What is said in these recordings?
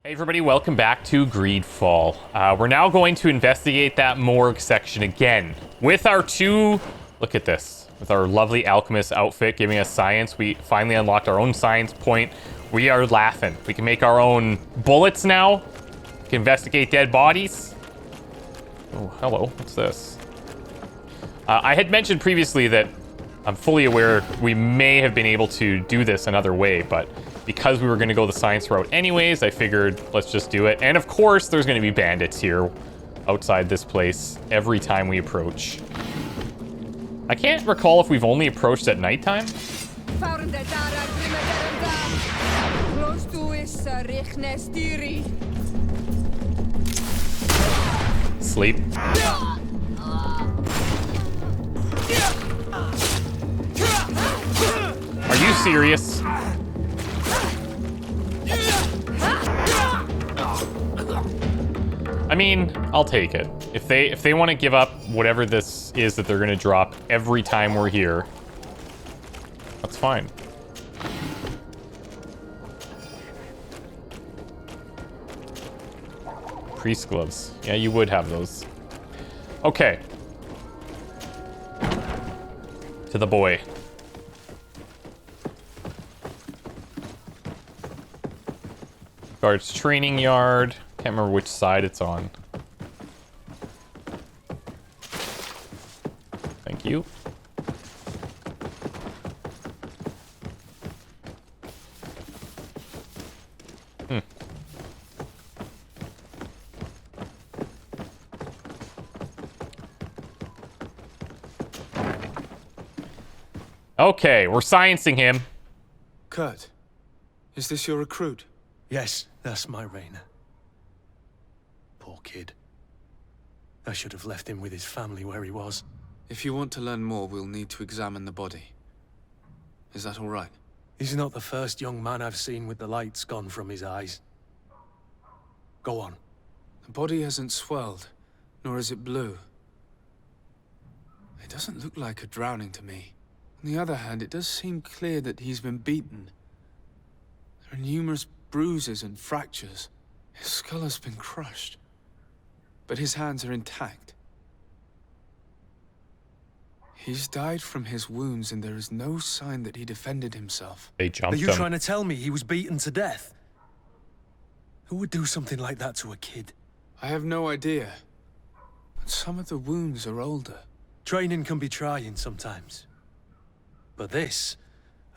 Hey everybody, welcome back to GREEDFALL. We're now going to investigate that morgue section again. With our look at this, with our lovely alchemist outfit giving us science. We finally unlocked our own science point. We are laughing. We can make our own bullets now. We can investigate dead bodies. Oh, hello, what's this? I had mentioned previously that I'm fully aware we may have been able to do this another way, but because we were going to go the science route anyways, I figured let's just do it. And of course, there's going to be bandits here outside this place every time we approach. I can't recall if we've only approached at nighttime. Sleep. Are you serious? I mean, I'll take it. If they want to give up whatever this is that they're going to drop every time we're here, that's fine. Priest gloves. Yeah, you would have those. Okay. To the boy. Guards training yard. Can't remember which side it's on. Thank you. Okay, we're sciencing him. Kurt, is this your recruit? Yes, that's my Rainer. Poor kid. I should have left him with his family where he was. If you want to learn more, we'll need to examine the body. Is that all right? He's not the first young man I've seen with the lights gone from his eyes. Go on. The body hasn't swelled, nor is it blue. It doesn't look like a drowning to me. On the other hand, it does seem clear that he's been beaten. There are numerous bruises and fractures. His skull has been crushed, but his hands are intact. He's died from his wounds, and there is no sign that he defended himself. They jumped Are you him. trying to tell me he was beaten to death? Who would do something like that to a kid? I have no idea. But some of the wounds are older. Training can be trying sometimes. But this,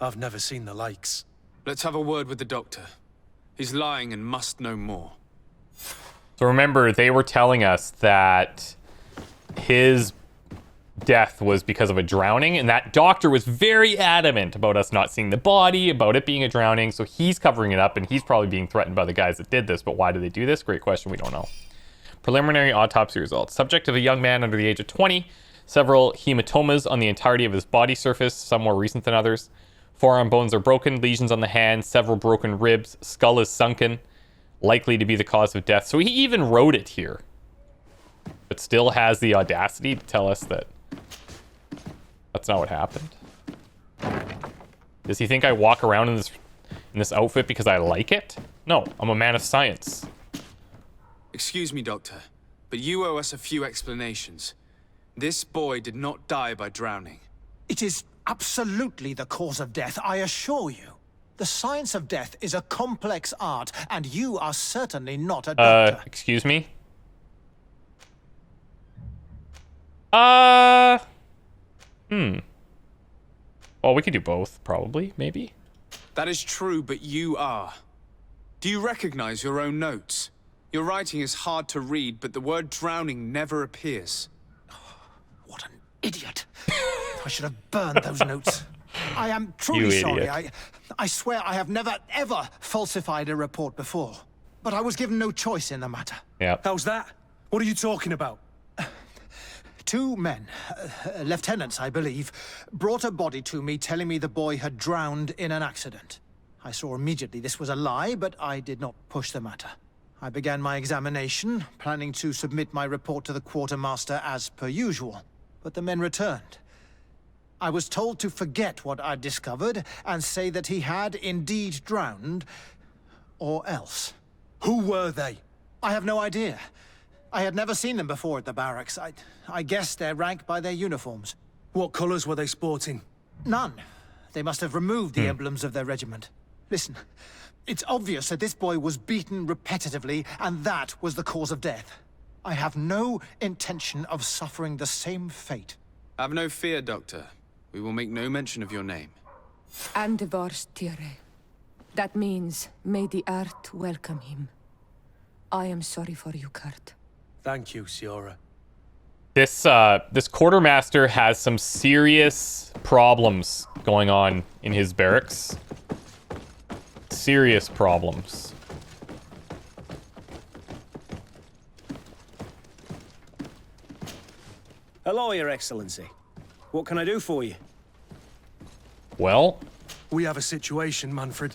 I've never seen the likes. Let's have a word with the doctor. He's lying and must know more. So remember, they were telling us that his death was because of a drowning, and that doctor was very adamant about us not seeing the body, about it being a drowning, so he's covering it up, and he's probably being threatened by the guys that did this. But why did they do this? Great question, we don't know. Preliminary autopsy results. Subject of a young man under the age of 20. Several hematomas on the entirety of his body surface, some more recent than others. Forearm bones are broken, lesions on the hand, several broken ribs, skull is sunken, likely to be the cause of death. So he even wrote it here, but still has the audacity to tell us that that's not what happened. Does he think I walk around in this outfit because I like it? No, I'm a man of science. Excuse me, Doctor, but you owe us a few explanations. This boy did not die by drowning. It is absolutely the cause of death, I assure you. The science of death is a complex art, and you are certainly not a doctor. Excuse me? Well, we could do both, probably, maybe. That is true, but you are. Do you recognize your own notes? Your writing is hard to read, but the word drowning never appears. What an idiot. I should have burned those notes. I am truly sorry. I swear I have never, ever falsified a report before. But I was given no choice in the matter. Yeah. How's that? What are you talking about? Two men, lieutenants, I believe, brought a body to me telling me the boy had drowned in an accident. I saw immediately this was a lie, but I did not push the matter. I began my examination, planning to submit my report to the quartermaster as per usual. But the men returned. I was told to forget what I'd discovered and say that he had indeed drowned, or else. Who were they? I have no idea. I had never seen them before at the barracks. I guessed their rank by their uniforms. What colours were they sporting? None. They must have removed the emblems of their regiment. Listen, it's obvious that this boy was beaten repetitively, and that was the cause of death. I have no intention of suffering the same fate. Have no fear, Doctor. We will make no mention of your name. Andevars Tire. That means, may the earth welcome him. I am sorry for you, Kurt. Thank you, Siora. This quartermaster has some serious problems going on in his barracks. Serious problems. Hello, Your Excellency. What can I do for you? Well, We have a situation, Manfred.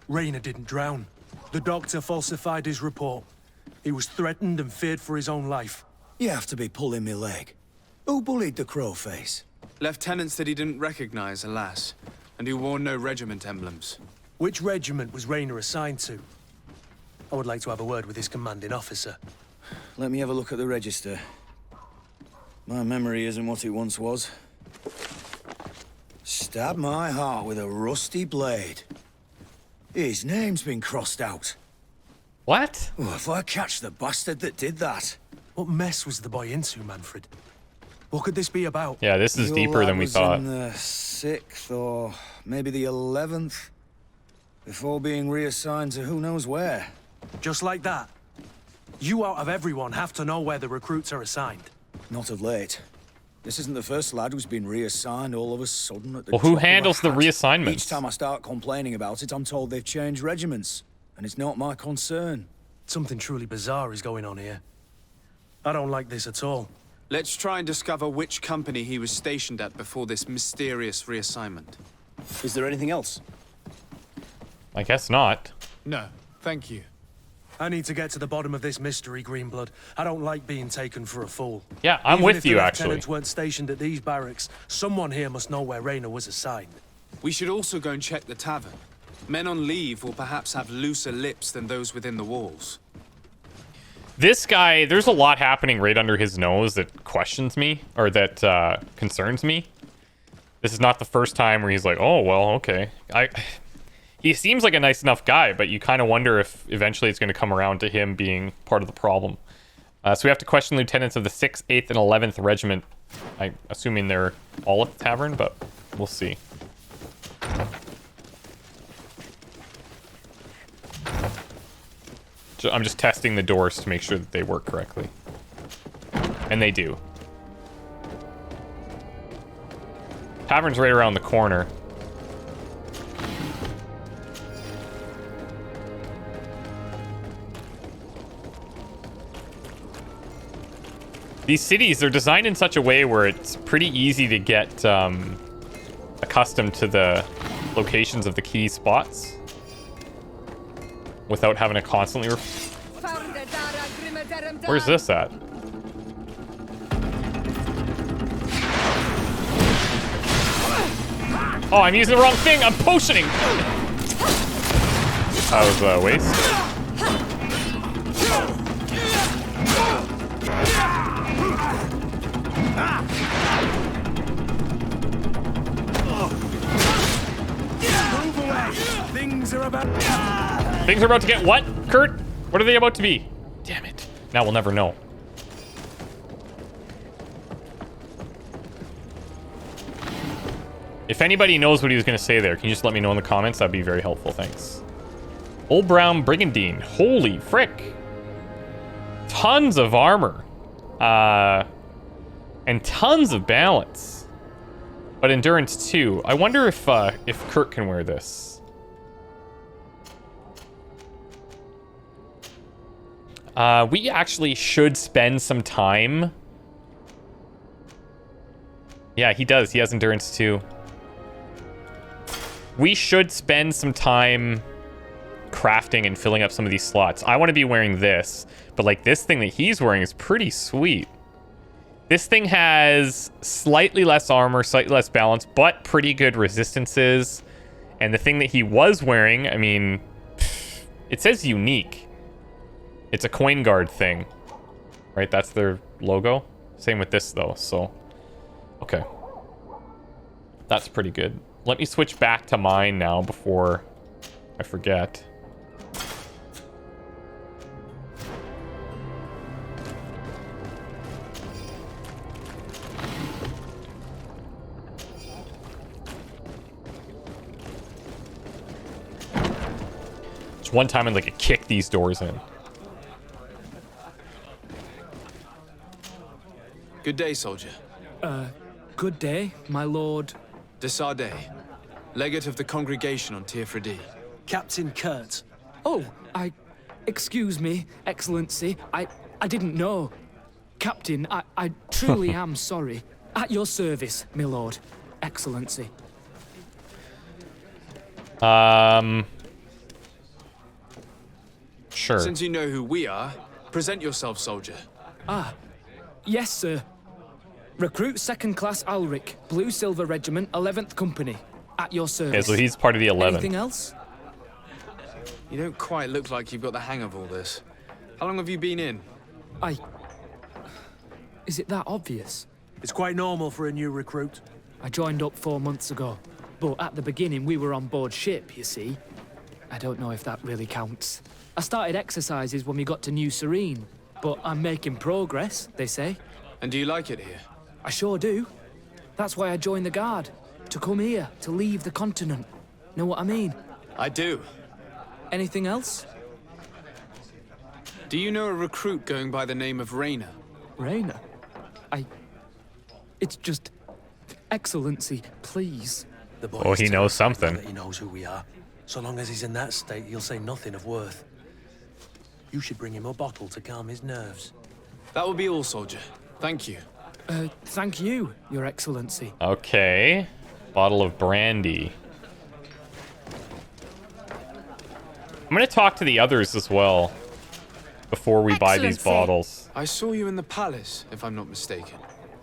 Rayner didn't drown. The doctor falsified his report. He was threatened and feared for his own life. You have to be pulling me leg. Who bullied the crowface? Lieutenants that he didn't recognize, alas, and who wore no regiment emblems. Which regiment was Rayner assigned to? I would like to have a word with his commanding officer. Let me have a look at the register. My memory isn't what it once was. Stab my heart with a rusty blade. His name's been crossed out. what? Oh, if I catch the bastard that did that. What mess was the boy into, Manfred? What could this be about? Yeah, this is Your deeper lad than we was thought. in the 6th or maybe the 11th. Before being reassigned to who knows where. Just like that. You out of everyone have to know where the recruits are assigned. Not of late. This isn't the first lad who's been reassigned all of a sudden at the Well, who drop of a handles the hat. reassignments? Each time I start complaining about it, I'm told they've changed regiments. And it's not my concern. Something truly bizarre is going on here. I don't like this at all. Let's try and discover which company he was stationed at before this mysterious reassignment. Is there anything else? I guess not. No, thank you. I need to get to the bottom of this mystery, Greenblood. I don't like being taken for a fool. Yeah, I'm Even with if the you, actually. lieutenants weren't stationed at these barracks, someone here must know where Rayner was assigned. We should also go and check the tavern. Men on leave will perhaps have looser lips than those within the walls. This guy, there's a lot happening right under his nose that questions me, or that concerns me. This is not the first time where he's like, oh, well, okay. He seems like a nice enough guy, but you kind of wonder if eventually it's going to come around to him being part of the problem. So we have to question lieutenants of the 6th, 8th, and 11th Regiment. I'm assuming they're all at the tavern, but we'll see. I'm just testing the doors to make sure that they work correctly. And they do. Tavern's right around the corner. These cities, they're designed in such a way where it's pretty easy to get accustomed to the locations of the key spots without having to constantly... Where's this at? Oh, I'm using the wrong thing! I'm potioning! That was a waste. Things are about to get what, Kurt? What are they about to be? Damn it. Now we'll never know. If anybody knows what he was going to say there, can you just let me know in the comments? That'd be very helpful. Thanks. Old Brown Brigandine. Holy frick. Tons of armor. And tons of balance. But endurance too. I wonder if Kurt can wear this. We actually should spend some time. Yeah, he does. He has endurance too. We should spend some time crafting and filling up some of these slots. I want to be wearing this, but like this thing that he's wearing is pretty sweet. This thing has slightly less armor, slightly less balance, but pretty good resistances. And the thing that he was wearing, I mean, It says unique. It's a coin guard thing. Right? That's their logo. Same with this, though, so... Okay. That's pretty good. Let me switch back to mine now before I forget. Just one time I'd like to kick these doors in. Good day, soldier. Good day, my lord. De Sardet, legate of the congregation on Teofredi. Captain Kurt. Oh, excuse me, Excellency. I didn't know. Captain, I truly am sorry. At your service, my lord. Excellency. Sure. Since you know who we are, present yourself, soldier. Yes, sir. Recruit 2nd Class Ulrich, Blue Silver Regiment, 11th Company. At your service. Okay, so he's part of the 11th. Anything else? You don't quite look like you've got the hang of all this. How long have you been in? Is it that obvious? It's quite normal for a new recruit. I joined up 4 months ago. But at the beginning, we were on board ship, you see. I don't know if that really counts. I started exercises when we got to New Serene. But I'm making progress, they say. And do you like it here? I sure do. That's why I joined the Guard. To come here, to leave the continent. Know what I mean? I do. Anything else? Do you know a recruit going by the name of Rayner? Rayner? It's just... Excellency, please. The boy Oh, is he knows terrified something. that he knows who we are. So long as he's in that state, he'll say nothing of worth. You should bring him a bottle to calm his nerves. That will be all, soldier. Thank you. Thank you, Your Excellency. Okay. Bottle of brandy. I'm gonna talk to the others as well before we buy these Excellency. bottles. I saw you in the palace, if I'm not mistaken.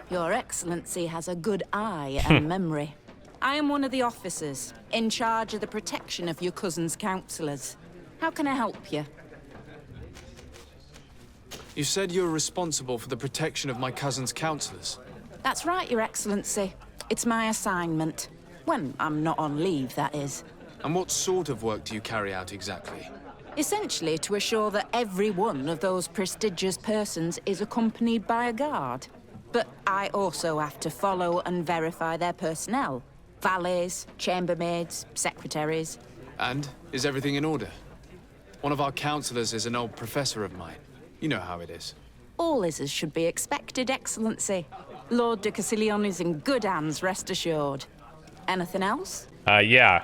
Your Excellency has a good eye and memory. I am one of the officers, in charge of the protection of your cousin's councillors. How can I help you? You said you were responsible for the protection of my cousin's councillors. That's right, Your Excellency. It's my assignment. When I'm not on leave, that is. And what sort of work do you carry out exactly? Essentially to assure that every one of those prestigious persons is accompanied by a guard. But I also have to follow and verify their personnel. Valets, chambermaids, secretaries. And is everything in order? One of our councillors is an old professor of mine. You know how it is. All is as should be expected, Excellency. Lord de Castiglione is in good hands, rest assured. Anything else? Yeah.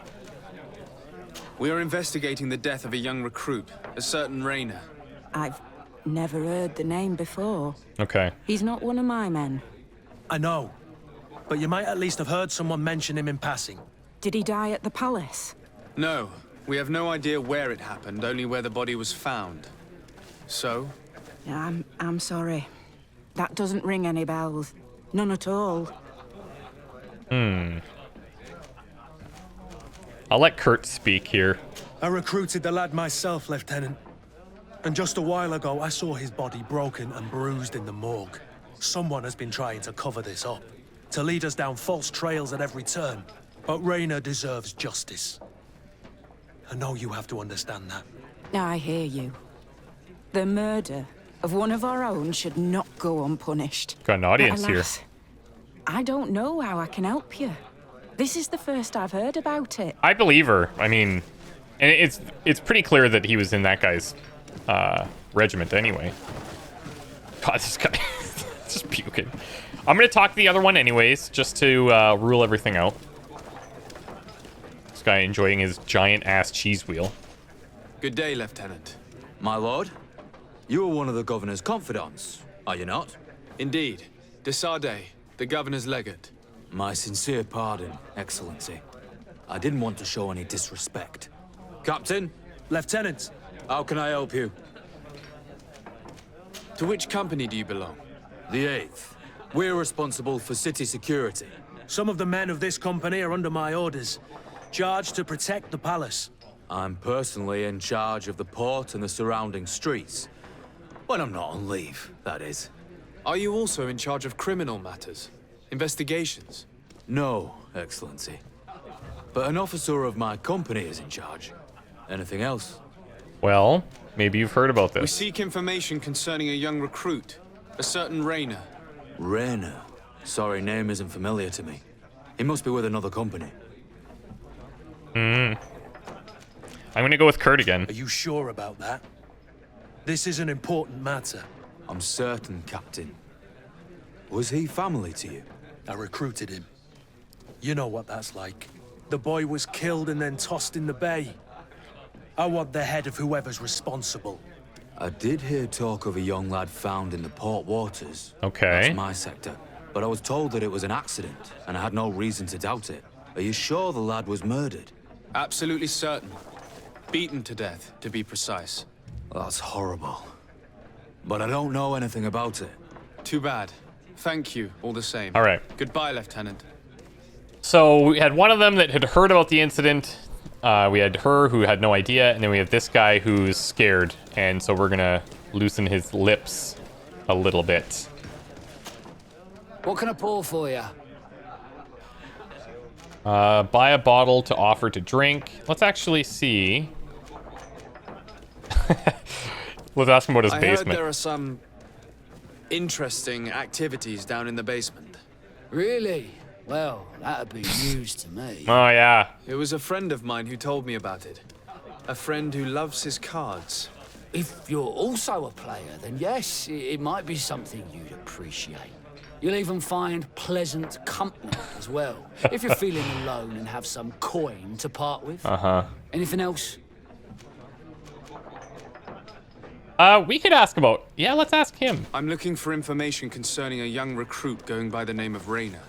We are investigating the death of a young recruit, a certain Rayner. I've never heard the name before. Okay. He's not one of my men. I know. But you might at least have heard someone mention him in passing. Did he die at the palace? No, we have no idea where it happened, only where the body was found. So? I'm sorry. That doesn't ring any bells. None at all. I'll let Kurt speak here. I recruited the lad myself, Lieutenant. And just a while ago, I saw his body broken and bruised in the morgue. Someone has been trying to cover this up, to lead us down false trails at every turn. But Rayner deserves justice. I know you have to understand that. I hear you. The murder of one of our own should not go unpunished. Got an audience But here. alas, I don't know how I can help you. This is the first I've heard about it. I believe her. I mean, and it's pretty clear that he was in that guy's regiment anyway. God, this guy is just puking. I'm gonna talk to the other one anyways, just to rule everything out. This guy enjoying his giant ass cheese wheel. Good day, Lieutenant. My lord, you are one of the governor's confidants, are you not? Indeed. De Sardet, the governor's legate. My sincere pardon, Excellency. I didn't want to show any disrespect. Captain, Lieutenant, how can I help you? To which company do you belong? The 8th. We're responsible for city security. some of the men of this company are under my orders, charged to protect the palace. I'm personally in charge of the port and the surrounding streets. When I'm not on leave, that is. Are you also in charge of criminal matters? Investigations? No, Excellency. But an officer of my company is in charge. Anything else? Well, maybe you've heard about We this. seek information concerning a young recruit, a certain Rainer. Rainer? Sorry, name isn't familiar to me. He must be with another company. I'm gonna go with Kurt again. Are you sure about that? This is an important matter. I'm certain, Captain. Was he family to you? I recruited him. You know what that's like. The boy was killed and then tossed in the bay. I want the head of whoever's responsible. I did hear talk of a young lad found in the port waters. Okay. That's my sector. But I was told that it was an accident, and I had no reason to doubt it. Are you sure the lad was murdered? Absolutely certain. Beaten to death, to be precise. That's horrible. But I don't know anything about it. Too bad. Thank you, all the same. All right. Goodbye, Lieutenant. So we had one of them that had heard about the incident. We had her who had no idea, and then we have this guy who's scared. And so we're gonna loosen his lips a little bit. What can I pour for you? Buy a bottle to offer to drink. Let's actually see. Let's ask him about his I basement. heard there are some interesting activities down in the basement. Really? Well, that'd be news to me. Oh, yeah. It was a friend of mine who told me about it. A friend who loves his cards. If you're also a player, then yes, it might be something you'd appreciate. You'll even find pleasant company as well, if you're feeling alone and have some coin to part with. Uh-huh. Anything else? We could ask about... Yeah, let's ask him. I'm looking for information concerning a young recruit going by the name of Rainer.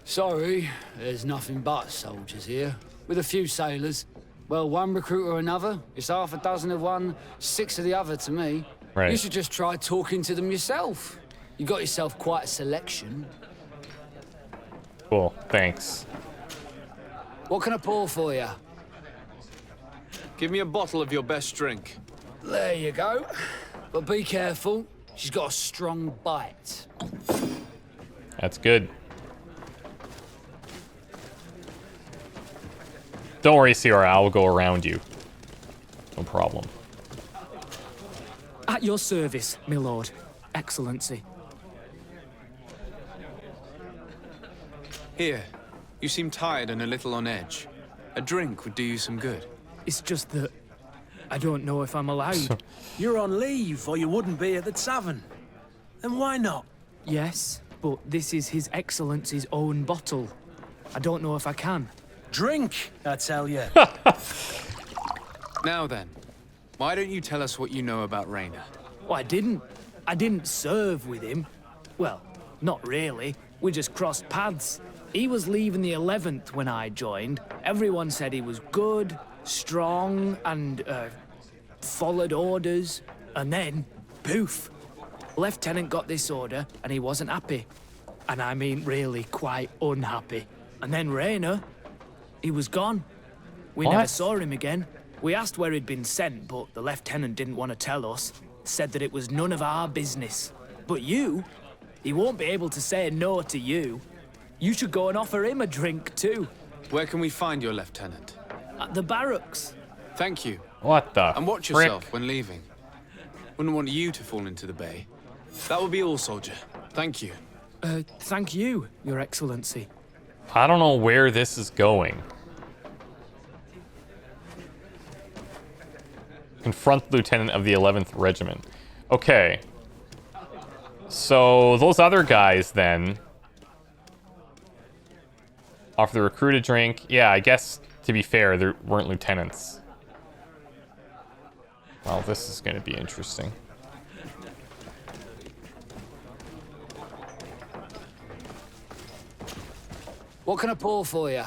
Sorry, there's nothing but soldiers here, with a few sailors. Well, one recruit or another, it's half a dozen of one, 6 of the other to me. Right. You should just try talking to them yourself. You got yourself quite a selection. Cool, thanks. What can I pour for you? Give me a bottle of your best drink. There you go. But be careful, she's got a strong bite. That's good. Don't worry, Sierra, I'll go around you. No problem. At your service, my lord. Excellency. Here, you seem tired and a little on edge. A drink would do you some good. It's just that I don't know if I'm allowed. You're on leave, or you wouldn't be at the tavern. Then why not? Yes, but this is His Excellency's own bottle. I don't know if I can. Drink, I tell you. Now then, why don't you tell us what you know about Rainer? Well, I didn't serve with him. Well, not really. We just crossed paths. He was leaving the 11th when I joined. Everyone said he was good, strong, and followed orders. And then, poof. Lieutenant got this order, and he wasn't happy. And I mean really quite unhappy. And then Rainer, he was gone. We never saw him again. We asked where he'd been sent, but the lieutenant didn't want to tell us. Said that it was none of our business. But you, he won't be able to say no to you. You should go and offer him a drink too. Where can we find your lieutenant? At the barracks. Thank you. What the And watch frick? yourself when leaving. Wouldn't want you to fall into the bay. That will be all, soldier. Thank you. Thank you, Your Excellency. I don't know where this is going. Confront the lieutenant of the 11th Regiment. Okay. So those other guys then offer the recruit a drink. Yeah, I guess to be fair, there weren't lieutenants. Well, this is going to be interesting. What can I pour for you?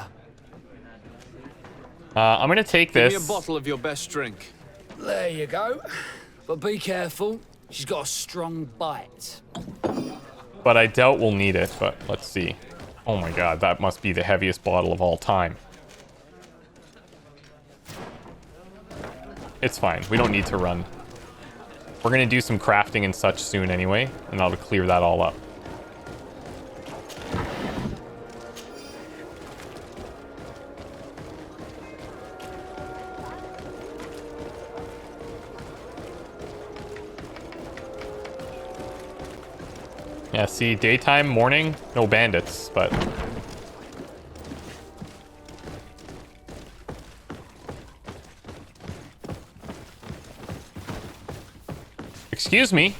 I'm going to take Give this. me a bottle of your best drink. There you go. But be careful, she's got a strong bite. But I doubt we'll need it, but let's see. Oh my god, that must be the heaviest bottle of all time. It's fine. We don't need to run. We're going to do some crafting and such soon anyway, and I'll clear that all up. Yeah, see, daytime, morning, no bandits, but... Excuse me.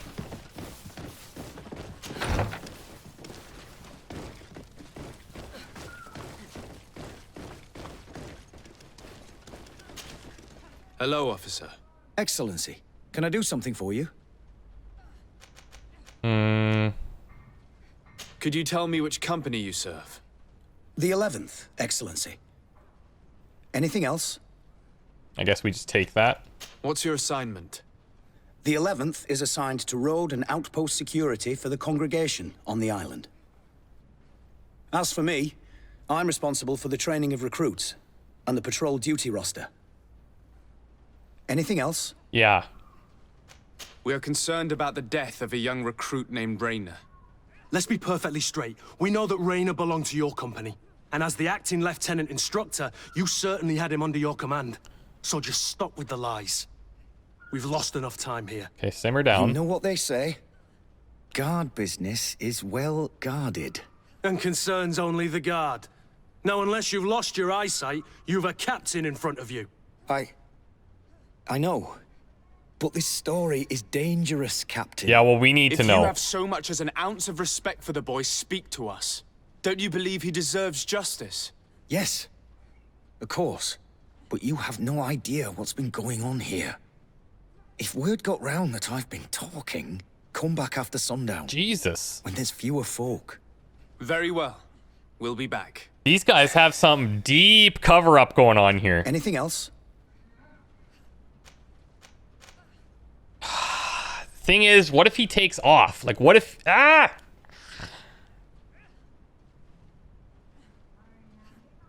Hello, officer. Excellency, can I do something for you? Could you tell me which company you serve? The 11th, Excellency. Anything else? I guess we just take that. What's your assignment? The 11th is assigned to road and outpost security for the congregation on the island. As for me, I'm responsible for the training of recruits and the patrol duty roster. Anything else? Yeah. We are concerned about the death of a young recruit named Rayner. Let's be perfectly straight. We know that Rayner belonged to your company. And as the acting lieutenant instructor, you certainly had him under your command. So just stop with the lies. We've lost enough time here. Okay, simmer down. You know what they say? Guard business is well guarded. And concerns only the guard. Now, unless you've lost your eyesight, you've a captain in front of you. I know. But this story is dangerous, Captain. Yeah, well, we need to know. If you have so much as an ounce of respect for the boy, speak to us. Don't you believe he deserves justice? Yes, of course. But you have no idea what's been going on here. If word got round that I've been talking, come back after sundown. Jesus. When there's fewer folk. Very well. We'll be back. These guys have some deep cover-up going on here. Anything else? Thing is, what if he takes off? Like, what if...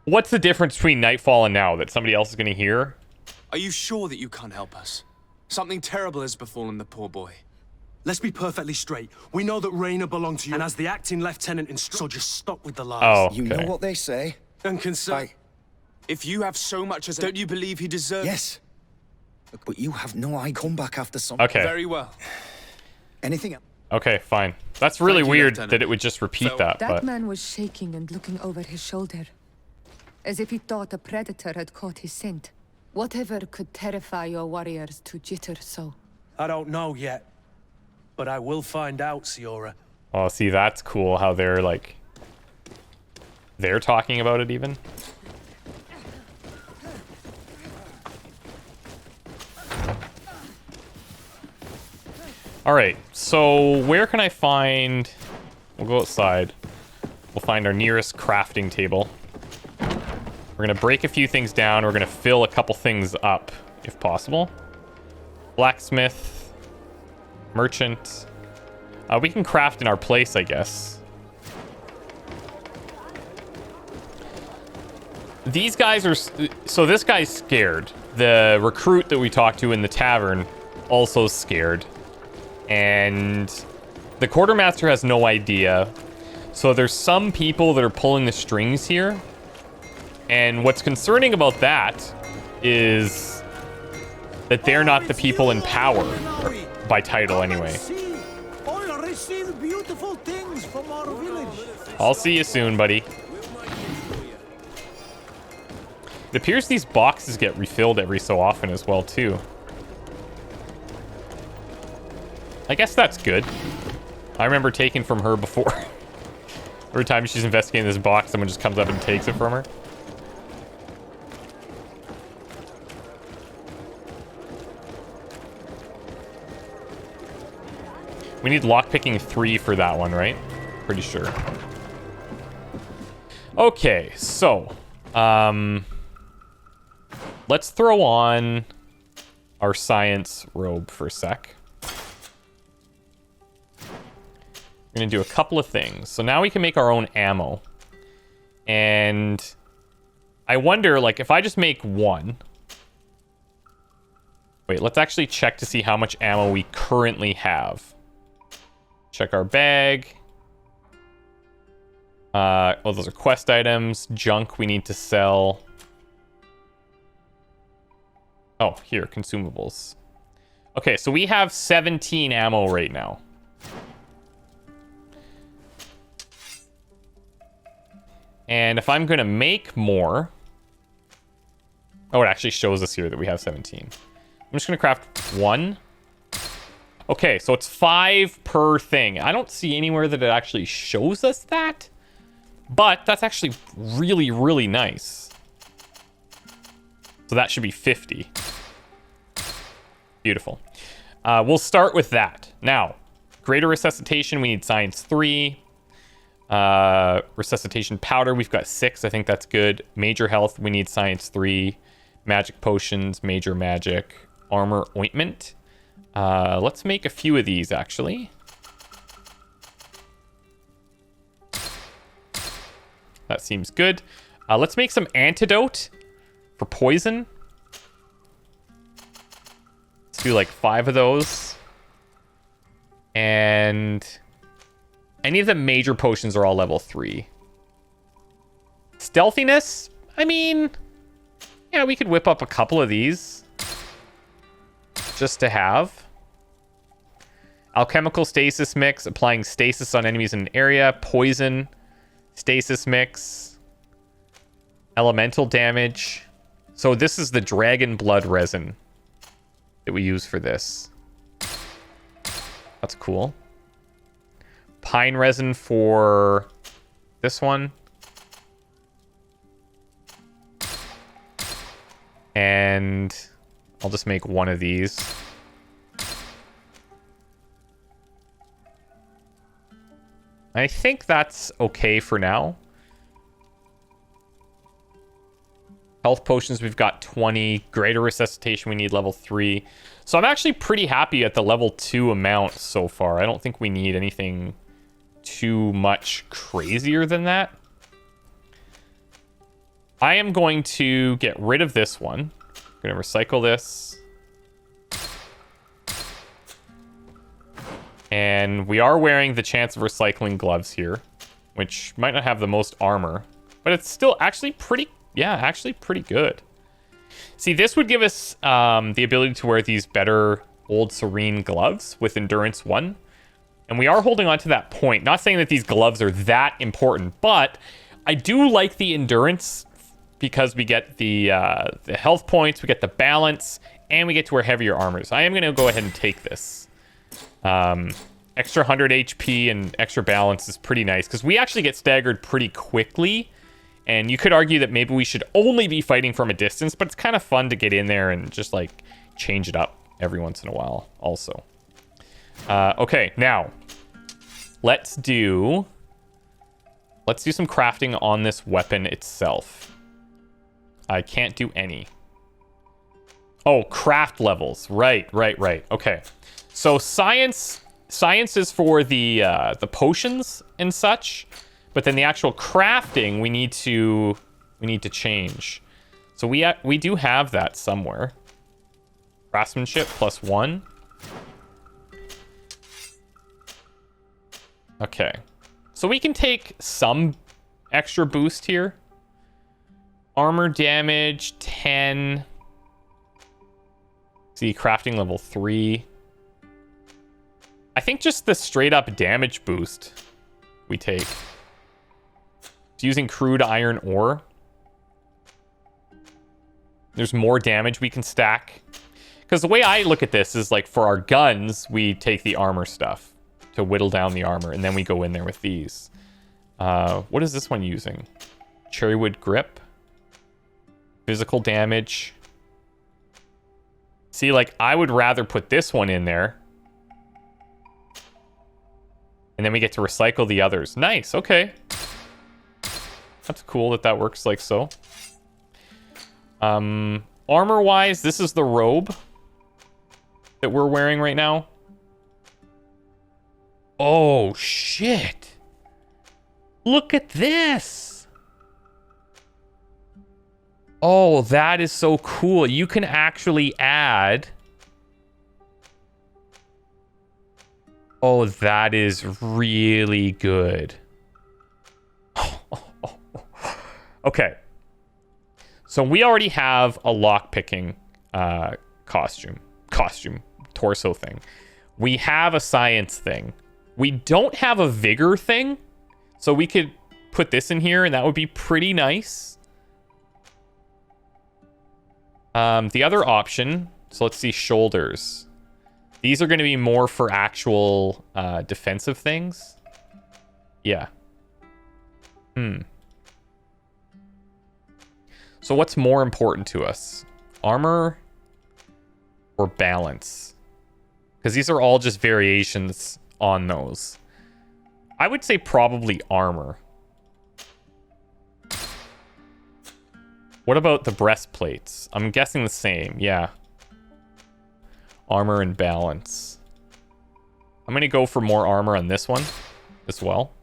What's the difference between Nightfall and now? That somebody else is going to hear? Are you sure that you can't help us? Something terrible has befallen the poor boy. Let's be perfectly straight. We know that Rayner belonged to you, and as the acting lieutenant instructor, so just stop with the lies. Oh, okay. You know what they say? And concern... If you have so much as... Don't you believe he deserves... Yes. But you have no idea. Come back after some... Okay. Very well. Anything else? Okay, fine. That's really Thank you, weird Lieutenant. that it would just repeat that, That but... man was shaking and looking over his shoulder, as if he thought a predator had caught his scent. Whatever could terrify your warriors to jitter so? I don't know yet. But I will find out, Siora. Oh, see, that's cool how they're, like... They're talking about it, even. Alright, so where can I find... We'll go outside. We'll find our nearest crafting table. We're going to break a few things down. We're going to fill a couple things up, if possible. Blacksmith. Merchant. We can craft in our place, I guess. These guys are... So this guy's scared. The recruit that we talked to in the tavern also scared. And the quartermaster has no idea. So there's some people that are pulling the strings here. And what's concerning about that is that they're not the people in power, by title anyway. I'll see you soon, buddy. It appears these boxes get refilled every so often as well, too. I guess that's good. I remember taking from her before. Every time she's investigating this box, someone just comes up and takes it from her. We need lockpicking 3 for that one, right? Pretty sure. Okay, so... let's throw on our science robe for a sec. We're going to do a couple of things. So now we can make our own ammo. And I wonder, like, if I just make one... Wait, let's actually check to see how much ammo we currently have. Check our bag. Oh, those are quest items. Junk we need to sell. Oh, here, consumables. Okay, so we have 17 ammo right now. And if I'm going to make more... Oh, it actually shows us here that we have 17. I'm just going to craft 1. Okay, so it's 5 per thing. I don't see anywhere that it actually shows us that. But that's actually really, really nice. So that should be 50. Beautiful. We'll start with that. Now, greater resuscitation, we need science 3. Resuscitation powder, we've got 6. I think that's good. Major health, we need science 3. Magic potions, major magic. Armor ointment. Let's make a few of these, actually. That seems good. Let's make some antidote for poison. Let's do like 5 of those. And any of the major potions are all level 3. Stealthiness? I mean, yeah, we could whip up a couple of these. Just to have. Alchemical stasis mix, applying stasis on enemies in an area. Poison. Stasis mix. Elemental damage. So this is the dragon blood resin that we use for this. That's cool. Pine resin for this one. And I'll just make one of these. I think that's okay for now. Health potions, we've got 20. Greater resuscitation, we need level 3. So I'm actually pretty happy at the level 2 amount so far. I don't think we need anything too much crazier than that. I am going to get rid of this one. I'm going to recycle this. And we are wearing the chance of recycling gloves here, which might not have the most armor, but it's still actually pretty, yeah, actually pretty good. See, this would give us the ability to wear these better Old Serene gloves with Endurance 1. And we are holding on to that point. Not saying that these gloves are that important, but I do like the Endurance because we get the health points, we get the balance, and we get to wear heavier armors. I am going to go ahead and take this. Extra 100 HP and extra balance is pretty nice because we actually get staggered pretty quickly. And you could argue that maybe we should only be fighting from a distance, but it's kind of fun to get in there and just like change it up every once in a while also. Okay, now let's do some crafting on this weapon itself. I can't do any. Oh, craft levels. Right. Okay. So science is for the potions and such, but then the actual crafting we need to change. So we do have that somewhere. Craftsmanship +1. Okay. So we can take some extra boost here. Armor damage 10. See, crafting level 3. I think just the straight up damage boost we take. It's using crude iron ore. There's more damage we can stack. Because the way I look at this is like for our guns, we take the armor stuff to whittle down the armor, and then we go in there with these. What is this one using? Cherrywood grip. Physical damage. See, like, I would rather put this one in there. And then we get to recycle the others. Nice, okay. That's cool that works like so. Armor-wise, this is the robe that we're wearing right now. Oh, shit. Look at this. Oh, that is so cool. You can actually add Oh, that is really good. Okay. So we already have a lockpicking torso thing. We have a science thing. We don't have a vigor thing. So we could put this in here and that would be pretty nice. The other option, so let's see, shoulders. These are going to be more for actual defensive things. Yeah. So what's more important to us? Armor or balance? Because these are all just variations on those. I would say probably armor. What about the breastplates? I'm guessing the same, yeah. Armor and balance. I'm going to go for more armor on this one as well.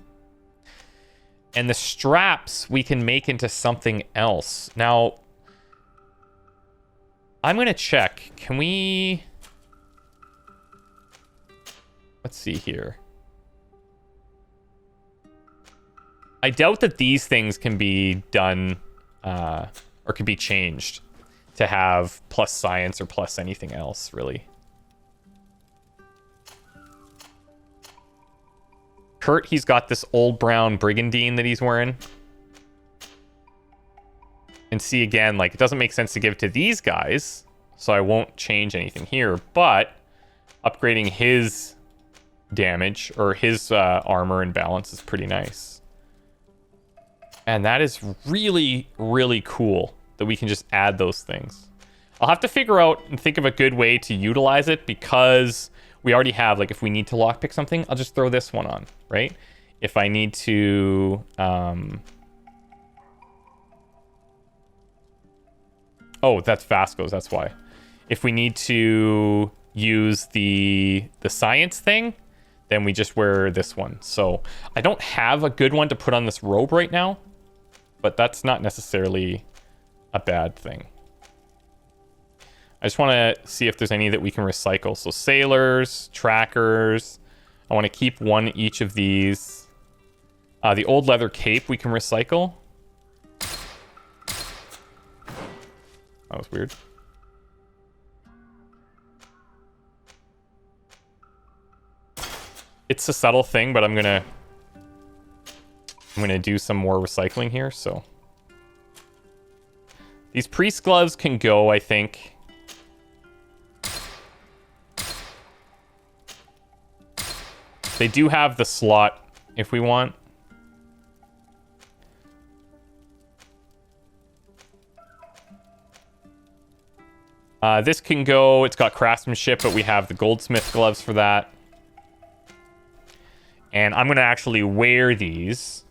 And the straps we can make into something else. Now, I'm going to check. Can we... Let's see here. I doubt that these things can be done or can be changed to have plus science or plus anything else, really. Kurt, he's got this old brown brigandine that he's wearing. And see, again, like, it doesn't make sense to give it to these guys, so I won't change anything here, but upgrading his damage, or his armor and balance is pretty nice. And that is really, really cool that we can just add those things. I'll have to figure out and think of a good way to utilize it because we already have, like, if we need to lockpick something, I'll just throw this one on, right? If I need to... Oh, that's Vasco's, that's why. If we need to use the science thing, then we just wear this one. So I don't have a good one to put on this robe right now, but that's not necessarily a bad thing. I just want to see if there's any that we can recycle. So sailors, trackers. I want to keep one each of these. The old leather cape we can recycle. That was weird. It's a subtle thing, but I'm gonna do some more recycling here. So these priest gloves can go, I think. They do have the slot if we want. This can go. It's got craftsmanship, but we have the Goldsmith gloves for that. And I'm going to actually wear these.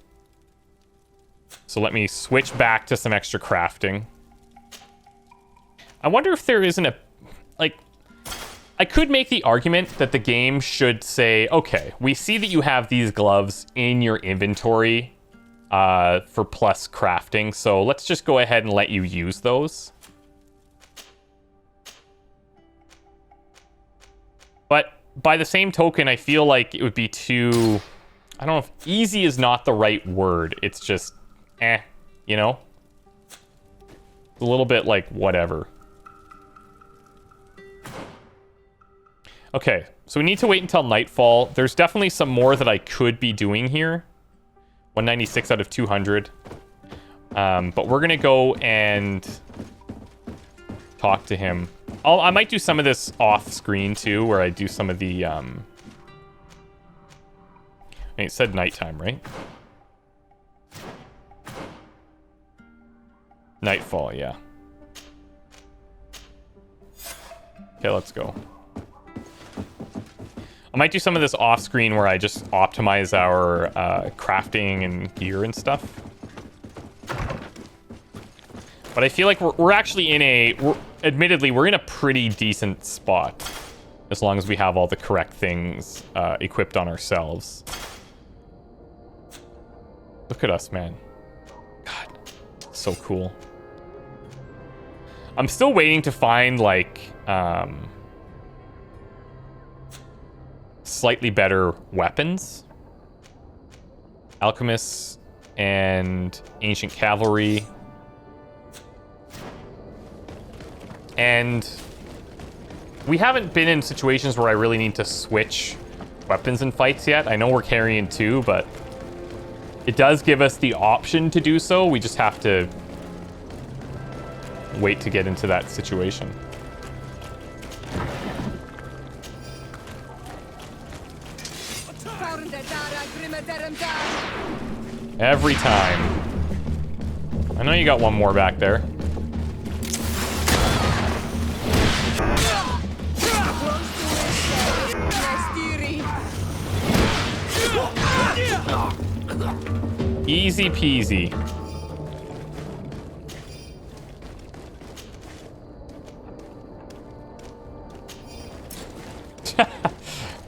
So let me switch back to some extra crafting. I wonder if there isn't a... Like, I could make the argument that the game should say, okay, we see that you have these gloves in your inventory for plus crafting, so let's just go ahead and let you use those. But by the same token, I feel like it would be too... I don't know if easy is not the right word. It's just, you know? A little bit like whatever. Okay, so we need to wait until nightfall. There's definitely some more that I could be doing here. 196 out of 200. But we're going to go and talk to him. I might do some of this off screen too, where I do some of the... it said nighttime, right? Nightfall, yeah. Okay, let's go. I might do some of this off screen where I just optimize our crafting and gear and stuff. But I feel like we're actually in a... admittedly, we're in a pretty decent spot. As long as we have all the correct things equipped on ourselves. Look at us, man. God, so cool. I'm still waiting to find, like... slightly better weapons. Alchemists and ancient cavalry. And we haven't been in situations where I really need to switch weapons in fights yet. I know we're carrying 2, but it does give us the option to do so. We just have to wait to get into that situation. Every time. I know you got one more back there. Easy peasy.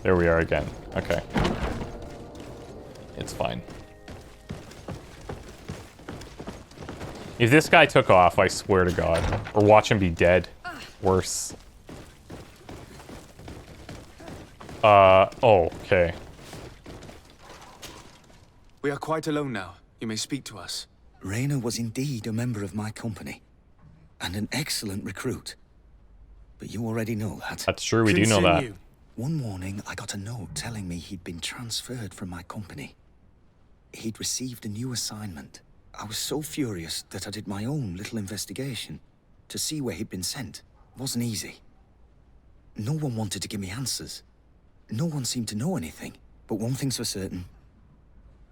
There we are again. Okay. It's fine. If this guy took off, I swear to God. Or watch him be dead. Worse. Oh, okay. We are quite alone now. You may speak to us. Rayner was indeed a member of my company. And an excellent recruit. But you already know that. That's true, we do know that. One morning, I got a note telling me he'd been transferred from my company. He'd received a new assignment. I was so furious that I did my own little investigation to see where he'd been sent. It wasn't easy. No one wanted to give me answers. No one seemed to know anything. But one thing's for certain.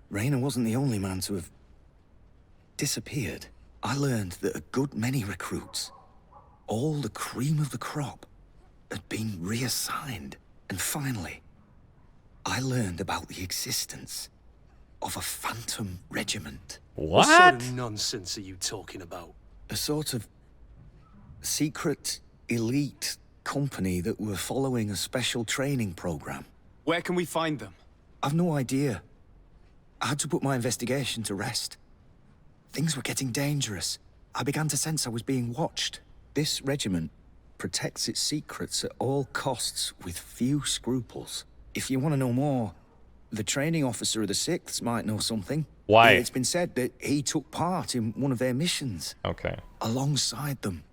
Rayner wasn't the only man to have disappeared. I learned that a good many recruits, all the cream of the crop, had been reassigned. And finally, I learned about the existence of a phantom regiment. What sort of nonsense are you talking about? A sort of secret, elite company that were following a special training program. Where can we find them? I've no idea. I had to put my investigation to rest. Things were getting dangerous. I began to sense I was being watched. This regiment protects its secrets at all costs with few scruples. If you want to know more, the training officer of the 6th might know something. Why? It's been said that he took part in one of their missions. Okay. Alongside them.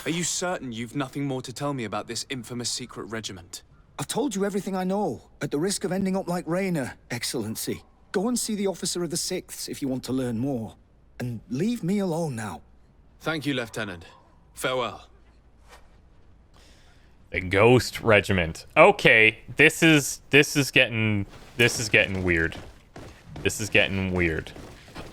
Are you certain you've nothing more to tell me about this infamous secret regiment? I've told you everything I know, at the risk of ending up like Rayner, Excellency. Go and see the officer of the 6th if you want to learn more. And leave me alone now. Thank you, Lieutenant. Farewell. The Ghost Regiment. Okay, this is getting weird. This is getting weird.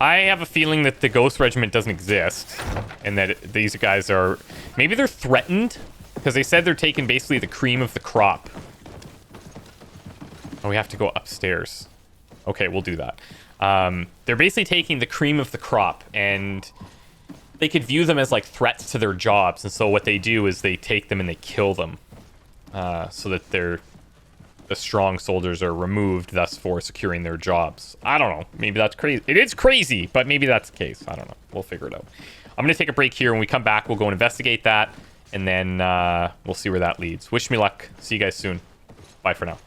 I have a feeling that the Ghost Regiment doesn't exist, and that these guys are... Maybe they're threatened? Because they said they're taking basically the cream of the crop. Oh, we have to go upstairs. Okay, we'll do that. They're basically taking the cream of the crop, and they could view them as like threats to their jobs. And so what they do is they take them and they kill them, so that the strong soldiers are removed, thus for securing their jobs. I don't know. Maybe that's crazy. It is crazy, but maybe that's the case. I don't know. We'll figure it out. I'm going to take a break here. When we come back, we'll go and investigate that, and then we'll see where that leads. Wish me luck. See you guys soon. Bye for now.